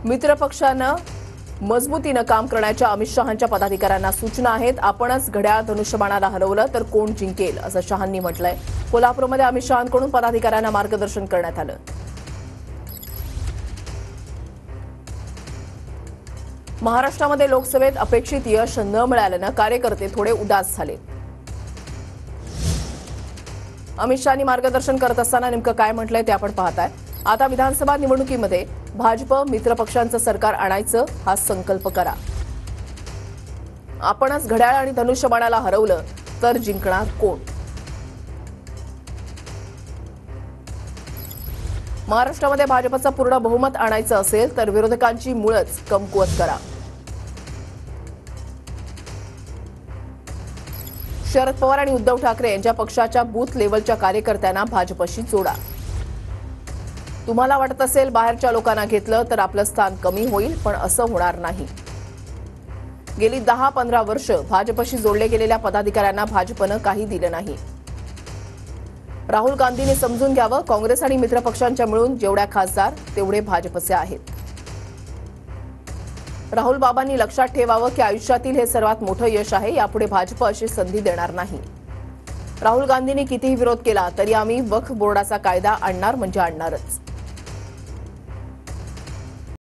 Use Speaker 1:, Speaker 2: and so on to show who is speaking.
Speaker 1: मित्रपक्षांना मजबूतीने काम करण्याच्या अमित शहांच्या पदाधिकाऱ्यांना सूचना आहेत। आपणच घड्याळ धनुष्यबाणाला हरवलं तर कोण जिंकेल असं शहांनी म्हटलंय। कोल्हापूरमध्ये अमित शहांकडून पदाधिकाऱ्यांना मार्गदर्शन करण्यात आलं। महाराष्ट्रामध्ये लोकसभेत अपेक्षित यश न मिळाल्यानं कार्यकर्ते थोडे उदास झाले। अमित शहांनी मार्गदर्शन करत असताना नेमकं काय म्हटलंय ते आपण पाहताय। आता विधानसभा निवडणुकीमध्ये भाजप मित्रपक्षांचं सरकार आणायचं हा संकल्प करा। आपणच घड्याळ आणि धनुष्यबाणाला हरवलं तर जिंकणार कोण? महाराष्ट्रामध्ये भाजपचं पूर्ण बहुमत आणायचं असेल तर विरोधकांची मुळच कमकुवत करा। शरद पवार आणि उद्धव ठाकरे यांच्या पक्षाच्या बूथ लेव्हलच्या कार्यकर्त्यांना भाजपशी जोडा। तुम्हाला वाटत असेल बाहेरच्या लोकांना घेतलं तर आपलं स्थान कमी होईल, पण असं होणार नाही। गेली 10-15 वर्ष भाजपशी जोडले गेलेल्या पदाधिकाऱ्यांना भाजपनं काही दिलं नाही। राहुल गांधींनी समजून घ्यावं, काँग्रेस आणि मित्रपक्षांच्या मिळून जेवढ्या खासदार तेवढे भाजपचे आहेत। राहुल बाबांनी लक्षात ठेवावं की आयुष्यातील हे सर्वात मोठं यश आहे, यापुढे भाजप अशी संधी देणार नाही। राहुल गांधींनी कितीही विरोध केला तरी आम्ही वक्फ बोर्डाचा कायदा आणणार म्हणजे आणणारच।